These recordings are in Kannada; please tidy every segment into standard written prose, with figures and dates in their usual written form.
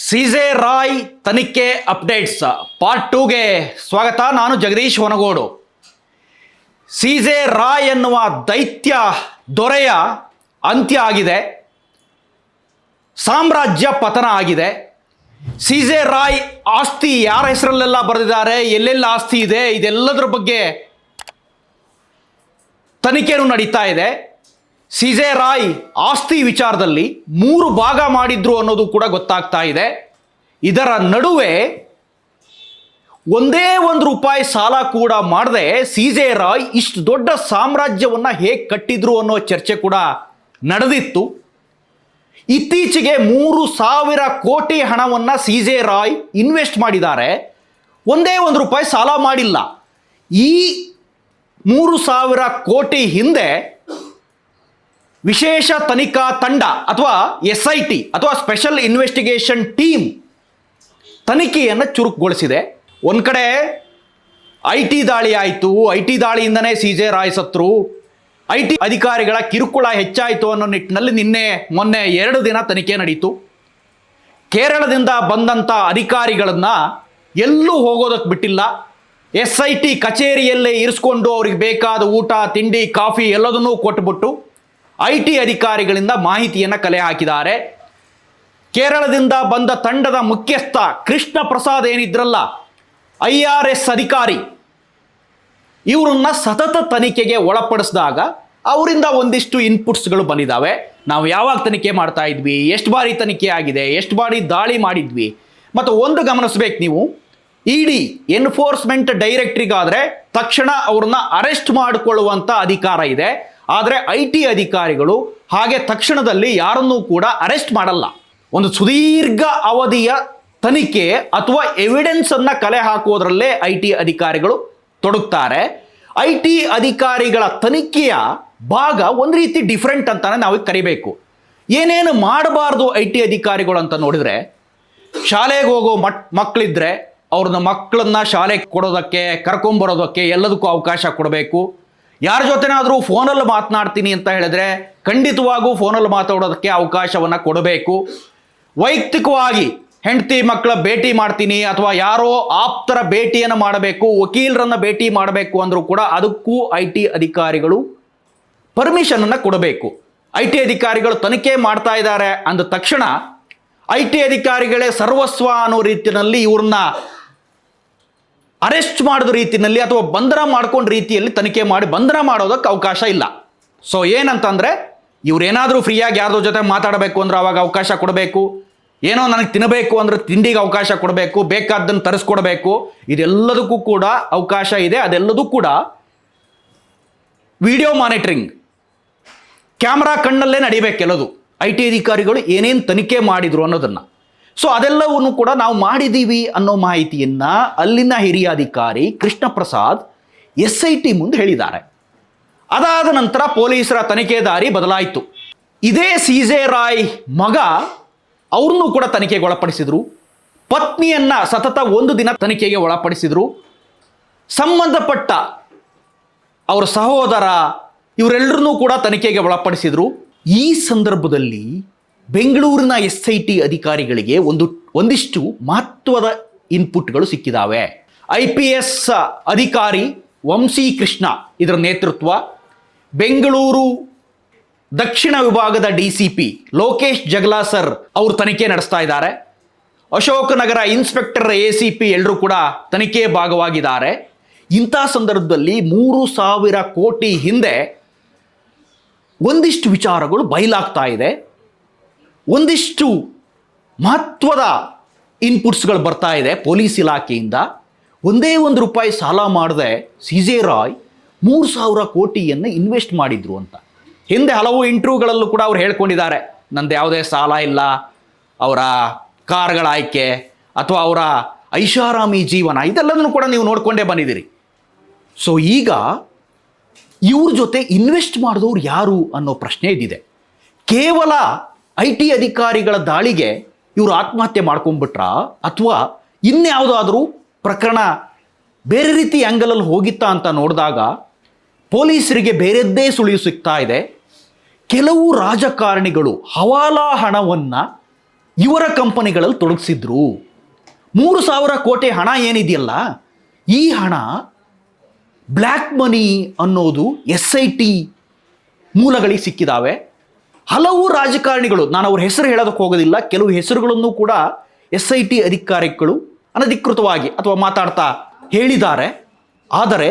ಸಿಜೆ ರಾಯ್ ತನಿಖೆ ಅಪ್ಡೇಟ್ಸ್ ಪಾರ್ಟ್ 2ಗೆ ಸ್ವಾಗತ. ನಾನು ಜಗದೀಶ್ ಹೊನಗೋಡು. ಸಿಜೆ ರಾಯ್ ಎನ್ನುವ ದೈತ್ಯ ದೊರೆಯ ಅಂತ್ಯ ಆಗಿದೆ, ಸಾಮ್ರಾಜ್ಯ ಪತನ ಆಗಿದೆ. ಸಿಜೆ ರಾಯ್ ಆಸ್ತಿ ಯಾರ ಹೆಸರಲ್ಲೆಲ್ಲ ಬರೆದಿದ್ದಾರೆ, ಎಲ್ಲೆಲ್ಲ ಆಸ್ತಿ ಇದೆ, ಇದೆಲ್ಲದರ ಬಗ್ಗೆ ತನಿಖೆನೂ ನಡೀತಾ ಇದೆ. ಸಿಜೆ ರಾಯ್ ಆಸ್ತಿ ವಿಚಾರದಲ್ಲಿ 3 ಭಾಗ ಮಾಡಿದ್ರು ಅನ್ನೋದು ಕೂಡ ಗೊತ್ತಾಗ್ತಾ ಇದೆ. ಇದರ ನಡುವೆ ಒಂದೇ ₹1 ಸಾಲ ಕೂಡ ಮಾಡದೆ ಸಿಜೆ ರಾಯ್ ಇಷ್ಟು ದೊಡ್ಡ ಸಾಮ್ರಾಜ್ಯವನ್ನ ಹೇಗೆ ಕಟ್ಟಿದ್ರು ಅನ್ನೋ ಚರ್ಚೆ ಕೂಡ ನಡೆದಿತ್ತು. ಇತ್ತೀಚೆಗೆ 3,000 ಕೋಟಿ ಹಣವನ್ನು ಸಿಜೆ ರಾಯ್ ಇನ್ವೆಸ್ಟ್ ಮಾಡಿದ್ದಾರೆ. ಒಂದೇ ₹1 ಸಾಲ ಮಾಡಿಲ್ಲ. ಈ 3,000 ಕೋಟಿ ಹಿಂದೆ ವಿಶೇಷ ತನಿಖಾ ತಂಡ ಅಥವಾ SIT ಅಥವಾ ಸ್ಪೆಷಲ್ ಇನ್ವೆಸ್ಟಿಗೇಷನ್ ಟೀಮ್ ತನಿಖೆಯನ್ನು ಚುರುಕುಗೊಳಿಸಿದೆ. ಒಂದು ಕಡೆ IT ದಾಳಿ ಆಯಿತು, IT ದಾಳಿಯಿಂದನೇ ಸಿಜೆ ರಾಯ್ ಸತ್ರು, IT ಅಧಿಕಾರಿಗಳ ಕಿರುಕುಳ ಹೆಚ್ಚಾಯಿತು ಅನ್ನೋ ನಿಟ್ಟಿನಲ್ಲಿ ಮೊನ್ನೆ 2 ದಿನ ತನಿಖೆ ನಡೀತು. ಕೇರಳದಿಂದ ಬಂದಂಥ ಅಧಿಕಾರಿಗಳನ್ನು ಎಲ್ಲೂ ಹೋಗೋದಕ್ಕೆ ಬಿಟ್ಟಿಲ್ಲ. SIT ಕಚೇರಿಯಲ್ಲೇ ಇರಿಸ್ಕೊಂಡು ಅವ್ರಿಗೆ ಬೇಕಾದ ಊಟ ತಿಂಡಿ ಕಾಫಿ ಎಲ್ಲದನ್ನೂ ಕೊಟ್ಟುಬಿಟ್ಟು IT ಅಧಿಕಾರಿಗಳಿಂದ ಮಾಹಿತಿಯನ್ನು ಕಲೆ ಹಾಕಿದ್ದಾರೆ. ಕೇರಳದಿಂದ ಬಂದ ತಂಡದ ಮುಖ್ಯಸ್ಥ ಕೃಷ್ಣ ಪ್ರಸಾದ್ ಏನಿದ್ರಲ್ಲ, IRS ಅಧಿಕಾರಿ, ಇವರನ್ನ ಸತತ ತನಿಖೆಗೆ ಒಳಪಡಿಸಿದಾಗ ಅವರಿಂದ ಒಂದಿಷ್ಟು ಇನ್ಪುಟ್ಸ್ಗಳು ಬಂದಿದ್ದಾವೆ. ನಾವು ಯಾವಾಗ ತನಿಖೆ ಮಾಡ್ತಾ ಇದ್ವಿ, ಎಷ್ಟು ಬಾರಿ ತನಿಖೆ ಆಗಿದೆ, ಎಷ್ಟು ಬಾರಿ ದಾಳಿ ಮಾಡಿದ್ವಿ, ಮತ್ತು ಒಂದು ಗಮನಿಸ್ಬೇಕು ನೀವು, ED ಎನ್ಫೋರ್ಸ್ಮೆಂಟ್ ಡೈರೆಕ್ಟ್ರಿಗಾದರೆ ತಕ್ಷಣ ಅವ್ರನ್ನ ಅರೆಸ್ಟ್ ಮಾಡಿಕೊಳ್ಳುವಂಥ ಅಧಿಕಾರ ಇದೆ. ಆದರೆ IT ಅಧಿಕಾರಿಗಳು ಹಾಗೆ ತಕ್ಷಣದಲ್ಲಿ ಯಾರನ್ನೂ ಕೂಡ ಅರೆಸ್ಟ್ ಮಾಡಲ್ಲ. ಒಂದು ಸುದೀರ್ಘ ಅವಧಿಯ ತನಿಖೆ ಅಥವಾ ಎವಿಡೆನ್ಸ್ ಅನ್ನ ಕಲೆ ಹಾಕುವುದರಲ್ಲೇ IT ಅಧಿಕಾರಿಗಳು ತೊಡಗುತ್ತಾರೆ. IT ಅಧಿಕಾರಿಗಳ ತನಿಖೆಯ ಭಾಗ ಒಂದು ರೀತಿ ಡಿಫ್ರೆಂಟ್ ಅಂತಾನೆ ನಾವು ಕರಿಬೇಕು. ಏನೇನು ಮಾಡಬಾರ್ದು IT ಅಧಿಕಾರಿಗಳು ಅಂತ ನೋಡಿದ್ರೆ, ಶಾಲೆಗೆ ಹೋಗೋ ಮಕ್ಕಳಿದ್ರೆ ಅವ್ರನ್ನ ಮಕ್ಕಳನ್ನ ಶಾಲೆಗೆ ಕೊಡೋದಕ್ಕೆ ಕರ್ಕೊಂಬರೋದಕ್ಕೆ ಎಲ್ಲದಕ್ಕೂ ಅವಕಾಶ ಕೊಡಬೇಕು. ಯಾರ ಜೊತೆನಾದರೂ ಫೋನಲ್ಲಿ ಮಾತನಾಡ್ತೀನಿ ಅಂತ ಹೇಳಿದ್ರೆ ಖಂಡಿತವಾಗೂ ಫೋನಲ್ಲಿ ಮಾತಾಡೋದಕ್ಕೆ ಅವಕಾಶವನ್ನು ಕೊಡಬೇಕು. ವೈಯಕ್ತಿಕವಾಗಿ ಹೆಂಡತಿ ಮಕ್ಕಳ ಭೇಟಿ ಮಾಡ್ತೀನಿ ಅಥವಾ ಯಾರೋ ಆಪ್ತರ ಭೇಟಿಯನ್ನು ಮಾಡಬೇಕು, ವಕೀಲರನ್ನ ಭೇಟಿ ಮಾಡಬೇಕು ಅಂದರೂ ಕೂಡ ಅದಕ್ಕೂ IT ಅಧಿಕಾರಿಗಳು ಪರ್ಮಿಷನನ್ನು ಕೊಡಬೇಕು. IT ಅಧಿಕಾರಿಗಳು ತನಿಖೆ ಮಾಡ್ತಾ ಇದ್ದಾರೆ ಅಂದ ತಕ್ಷಣ IT ಅಧಿಕಾರಿಗಳೇ ಸರ್ವಸ್ವ ಅನ್ನೋ ರೀತಿಯಲ್ಲಿ ಇವ್ರನ್ನ ಅರೆಸ್ಟ್ ಮಾಡಿದ ರೀತಿಯಲ್ಲಿ ಅಥವಾ ಬಂಧನ ಮಾಡ್ಕೊಂಡ ರೀತಿಯಲ್ಲಿ ತನಿಖೆ ಮಾಡಿ ಬಂಧನ ಮಾಡೋದಕ್ಕೆ ಅವಕಾಶ ಇಲ್ಲ. ಸೊ ಏನಂತಂದರೆ, ಇವ್ರೇನಾದರೂ ಫ್ರೀಯಾಗಿ ಯಾರ್ದೋ ಜೊತೆ ಮಾತಾಡಬೇಕು ಅಂದ್ರೆ ಅವಾಗ ಅವಕಾಶ ಕೊಡಬೇಕು, ಏನೋ ನನಗೆ ತಿನ್ನಬೇಕು ಅಂದ್ರೆ ತಿಂಡಿಗೆ ಅವಕಾಶ ಕೊಡಬೇಕು, ಬೇಕಾದ್ದನ್ನು ತರಿಸ್ಕೊಡ್ಬೇಕು, ಇದೆಲ್ಲದಕ್ಕೂ ಕೂಡ ಅವಕಾಶ ಇದೆ. ಅದೆಲ್ಲದೂ ಕೂಡ ವಿಡಿಯೋ ಮಾನಿಟರಿಂಗ್ ಕ್ಯಾಮ್ರಾ ಕಣ್ಣಲ್ಲೇ ನಡಿಬೇಕೆಲ್ಲದು. IT ಅಧಿಕಾರಿಗಳು ಏನೇನು ತನಿಖೆ ಮಾಡಿದ್ರು ಅನ್ನೋದನ್ನು. ಸೊ ಅದೆಲ್ಲವನ್ನು ಕೂಡ ನಾವು ಮಾಡಿದ್ದೀವಿ ಅನ್ನೋ ಮಾಹಿತಿಯನ್ನು ಅಲ್ಲಿನ ಹಿರಿಯ ಅಧಿಕಾರಿ ಕೃಷ್ಣ ಪ್ರಸಾದ್ SIT ಮುಂದೆ ಹೇಳಿದ್ದಾರೆ. ಅದಾದ ನಂತರ ಪೊಲೀಸರ ತನಿಖೆ ದಾರಿ ಬದಲಾಯಿತು. ಇದೇ ಸಿಜೆ ರಾಯ್ ಮಗ ಅವ್ರನ್ನೂ ಕೂಡ ತನಿಖೆಗೆ ಒಳಪಡಿಸಿದ್ರು. ಪತ್ನಿಯನ್ನ ಸತತ 1 ದಿನ ತನಿಖೆಗೆ ಒಳಪಡಿಸಿದ್ರು. ಸಂಬಂಧಪಟ್ಟ ಅವರ ಸಹೋದರ ಇವರೆಲ್ಲರನ್ನೂ ಕೂಡ ತನಿಖೆಗೆ ಒಳಪಡಿಸಿದ್ರು. ಈ ಸಂದರ್ಭದಲ್ಲಿ ಬೆಂಗಳೂರಿನ SIT ಅಧಿಕಾರಿಗಳಿಗೆ ಒಂದಿಷ್ಟು ಮಹತ್ವದ ಇನ್ಪುಟ್ಗಳು ಸಿಕ್ಕಿದ್ದಾವೆ. IPS ಅಧಿಕಾರಿ ವಂಶಿ ಕೃಷ್ಣ ಇದರ ನೇತೃತ್ವ, ಬೆಂಗಳೂರು ದಕ್ಷಿಣ ವಿಭಾಗದ DCP ಲೋಕೇಶ್ ಜಗಲಾ ಸರ್ ಅವರು ತನಿಖೆ ನಡೆಸ್ತಾ ಇದ್ದಾರೆ. ಅಶೋಕನಗರ ಇನ್ಸ್ಪೆಕ್ಟರ್ ACP ಎಲ್ಲರೂ ಕೂಡ ತನಿಖೆ ಭಾಗವಾಗಿದ್ದಾರೆ. ಇಂಥ ಸಂದರ್ಭದಲ್ಲಿ 3,000 ಕೋಟಿ ಹಿಂದೆ ಒಂದಿಷ್ಟು ವಿಚಾರಗಳು ಬಯಲಾಗ್ತಾ ಇದೆ. ಒಂದಿಷ್ಟು ಮಹತ್ವದ ಇನ್ಪುಟ್ಸ್ಗಳು ಬರ್ತಾ ಇದೆ ಪೊಲೀಸ್ ಇಲಾಖೆಯಿಂದ. ಒಂದೇ ₹1 ಸಾಲ ಮಾಡದೆ ಸಿಜೆ ರಾಯ್ 3,000 ಕೋಟಿಯನ್ನು ಇನ್ವೆಸ್ಟ್ ಮಾಡಿದ್ರು ಅಂತ. ಹಿಂದೆ ಹಲವು ಇಂಟರ್ವ್ಯೂಗಳಲ್ಲೂ ಕೂಡ ಅವ್ರು ಹೇಳ್ಕೊಂಡಿದ್ದಾರೆ, ನಂದು ಯಾವುದೇ ಸಾಲ ಇಲ್ಲ, ಅವರ ಕಾರ್ಗಳ ಆಯ್ಕೆ ಅಥವಾ ಅವರ ಐಷಾರಾಮಿ ಜೀವನ ಇದೆಲ್ಲದನ್ನು ಕೂಡ ನೀವು ನೋಡ್ಕೊಂಡೇ ಬಂದಿದ್ದೀರಿ. ಸೊ ಈಗ ಇವ್ರ ಜೊತೆ ಇನ್ವೆಸ್ಟ್ ಮಾಡಿದವ್ರು ಯಾರು ಅನ್ನೋ ಪ್ರಶ್ನೆ ಇದ್ದಿದೆ. ಕೇವಲ IT ಅಧಿಕಾರಿಗಳ ದಾಳಿಗೆ ಇವರು ಆತ್ಮಹತ್ಯೆ ಮಾಡ್ಕೊಂಡ್ಬಿಟ್ರ ಅಥವಾ ಇನ್ಯಾವುದಾದ್ರೂ ಪ್ರಕರಣ ಬೇರೆ ರೀತಿ ಆ್ಯಂಗಲಲ್ಲಿ ಹೋಗಿತ್ತಾ ಅಂತ ನೋಡಿದಾಗ ಪೊಲೀಸರಿಗೆ ಬೇರೆದ್ದೇ ಸುಳಿವು ಸಿಗ್ತಾ ಇದೆ. ಕೆಲವು ರಾಜಕಾರಣಿಗಳು ಹವಾಲಾ ಹಣವನ್ನು ಇವರ ಕಂಪನಿಗಳಲ್ಲಿ ತೊಡಗಿಸಿದ್ರು. 3,000 ಕೋಟಿ ಹಣ ಏನಿದೆಯಲ್ಲ, ಈ ಹಣ ಬ್ಲ್ಯಾಕ್ ಮನಿ ಅನ್ನೋದು SIT ಮೂಲಗಳಿಗೆ ಸಿಕ್ಕಿದಾವೆ. ಹಲವು ರಾಜಕಾರಣಿಗಳು, ನಾನು ಅವ್ರ ಹೆಸರು ಹೇಳೋದಕ್ಕೆ ಹೋಗೋದಿಲ್ಲ, ಕೆಲವು ಹೆಸರುಗಳನ್ನು ಕೂಡ SIT ಅಧಿಕಾರಿಗಳು ಅನಧಿಕೃತವಾಗಿ ಅಥವಾ ಮಾತಾಡ್ತಾ ಹೇಳಿದ್ದಾರೆ. ಆದರೆ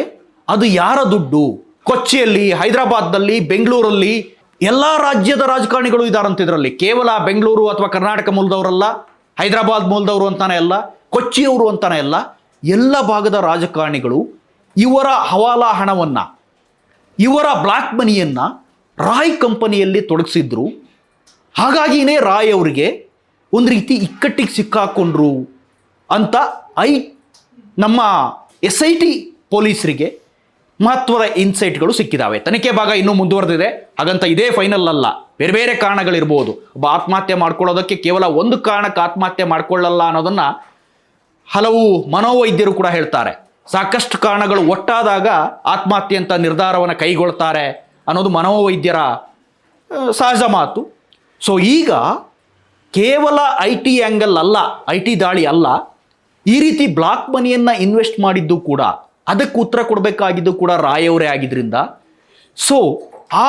ಅದು ಯಾರ ದುಡ್ಡು? ಕೊಚ್ಚಿಯಲ್ಲಿ, ಹೈದರಾಬಾದ್ನಲ್ಲಿ, ಬೆಂಗಳೂರಲ್ಲಿ ಎಲ್ಲ ರಾಜ್ಯದ ರಾಜಕಾರಣಿಗಳು ಇದ್ದಾರಂತ ಇದರಲ್ಲಿ. ಕೇವಲ ಬೆಂಗಳೂರು ಅಥವಾ ಕರ್ನಾಟಕ ಮೂಲದವರಲ್ಲ, ಹೈದರಾಬಾದ್ ಮೂಲದವರು ಅಂತಾನೆ ಅಲ್ಲ, ಕೊಚ್ಚಿಯವರು ಅಂತಾನೆ ಅಲ್ಲ, ಎಲ್ಲ ಭಾಗದ ರಾಜಕಾರಣಿಗಳು ಇವರ ಹವಾಲಾ ಹಣವನ್ನು, ಇವರ ಬ್ಲ್ಯಾಕ್ ಮನಿಯನ್ನು ರಾಯ್ ಕಂಪನಿಯಲ್ಲಿ ತೊಡಗಿಸಿದ್ರು. ಹಾಗಾಗಿಯೇ ರಾಯ್ ಅವರಿಗೆ ಒಂದು ರೀತಿ ಇಕ್ಕಟ್ಟಿಗೆ ಸಿಕ್ಕಾಕೊಂಡ್ರು ಅಂತ ನಮ್ಮ SIT ಪೊಲೀಸರಿಗೆ ಮಹತ್ವದ ಇನ್ಸೈಟ್ಗಳು ಸಿಕ್ಕಿದ್ದಾವೆ. ತನಿಖೆ ಭಾಗ ಇನ್ನೂ ಮುಂದುವರೆದಿದೆ, ಹಾಗಂತ ಇದೇ ಫೈನಲ್ ಅಲ್ಲ, ಬೇರೆ ಬೇರೆ ಕಾರಣಗಳಿರ್ಬೋದು. ಒಬ್ಬ ಆತ್ಮಹತ್ಯೆ ಮಾಡ್ಕೊಳ್ಳೋದಕ್ಕೆ ಕೇವಲ ಒಂದು ಕಾರಣಕ್ಕೆ ಆತ್ಮಹತ್ಯೆ ಮಾಡ್ಕೊಳ್ಳಲ್ಲ ಅನ್ನೋದನ್ನು ಹಲವು ಮನೋವೈದ್ಯರು ಕೂಡ ಹೇಳ್ತಾರೆ. ಸಾಕಷ್ಟು ಕಾರಣಗಳು ಒಟ್ಟಾದಾಗ ಆತ್ಮಹತ್ಯೆ ಅಂತ ನಿರ್ಧಾರವನ್ನು ಕೈಗೊಳ್ತಾರೆ ಅನ್ನೋದು ಮನೋವೈದ್ಯರ ಸಹಜ ಮಾತು. ಸೊ ಈಗ ಕೇವಲ IT ಆ್ಯಂಗಲ್ ಅಲ್ಲ, IT ದಾಳಿ ಅಲ್ಲ, ಈ ರೀತಿ ಬ್ಲಾಕ್ ಮನಿಯನ್ನು ಇನ್ವೆಸ್ಟ್ ಮಾಡಿದ್ದು ಕೂಡ, ಅದಕ್ಕೆ ಉತ್ತರ ಕೊಡಬೇಕಾಗಿದ್ದು ಕೂಡ ರಾಯ್ ಅವರೇ ಆಗಿದ್ದರಿಂದ, ಸೊ ಆ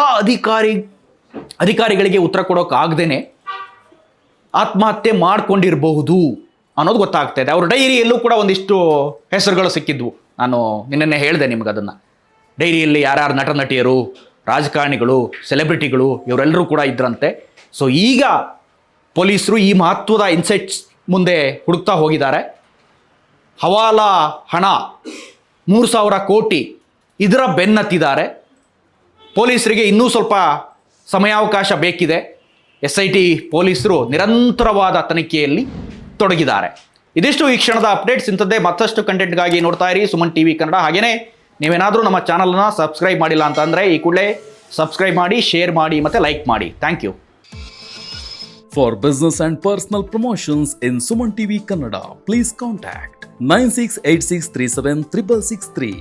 ಅಧಿಕಾರಿಗಳಿಗೆ ಉತ್ತರ ಕೊಡೋಕ್ಕಾಗ್ದೇ ಆತ್ಮಹತ್ಯೆ ಮಾಡ್ಕೊಂಡಿರಬಹುದು ಅನ್ನೋದು ಗೊತ್ತಾಗ್ತಾ ಇದೆ. ಅವ್ರ ಡೈರಿಯಲ್ಲೂ ಕೂಡ ಒಂದಿಷ್ಟು ಹೆಸರುಗಳು ಸಿಕ್ಕಿದ್ವು. ನಾನು ನಿನ್ನೆ ಹೇಳಿದೆ ನಿಮ್ಗೆ ಅದನ್ನು. ಡೈರಿಯಲ್ಲಿ ಯಾರ್ಯಾರು ನಟ ನಟಿಯರು, ರಾಜಕಾರಣಿಗಳು, ಸೆಲೆಬ್ರಿಟಿಗಳು ಇವರೆಲ್ಲರೂ ಕೂಡ ಇದ್ರಂತೆ. ಸೊ ಈಗ ಪೊಲೀಸರು ಈ ಮಹತ್ವದ ಇನ್ಸೈಟ್ಸ್ ಮುಂದೆ ಹುಡುಕ್ತಾ ಹೋಗಿದ್ದಾರೆ. ಹವಾಲಾ ಹಣ 3,000 ಕೋಟಿ ಇದರ ಬೆನ್ನತ್ತಿದ್ದಾರೆ. ಪೊಲೀಸರಿಗೆ ಇನ್ನೂ ಸ್ವಲ್ಪ ಸಮಯಾವಕಾಶ ಬೇಕಿದೆ. SIT ಪೊಲೀಸರು ನಿರಂತರವಾದ ತನಿಖೆಯಲ್ಲಿ ತೊಡಗಿದ್ದಾರೆ. ಇದಿಷ್ಟು ಈ ಕ್ಷಣದ ಅಪ್ಡೇಟ್ಸ್. ಇಂಥದ್ದೇ ಮತ್ತಷ್ಟು ಕಂಟೆಂಟ್ಗಾಗಿ ನೋಡ್ತಾ ಇರಿ ಸುಮನ್ TV ಕನ್ನಡ. ಹಾಗೆಯೇ ನೀವೇನಾದರೂ ನಮ್ಮ ಚಾನಲನ್ನು ಸಬ್ಸ್ಕ್ರೈಬ್ ಮಾಡಿಲ್ಲ ಅಂತಂದರೆ ಈ ಕೂಡಲೇ ಸಬ್ಸ್ಕ್ರೈಬ್ ಮಾಡಿ, ಶೇರ್ ಮಾಡಿ ಮತ್ತು ಲೈಕ್ ಮಾಡಿ. Thank you. For business and personal promotions in Suman TV Kannada, please contact 9686376663.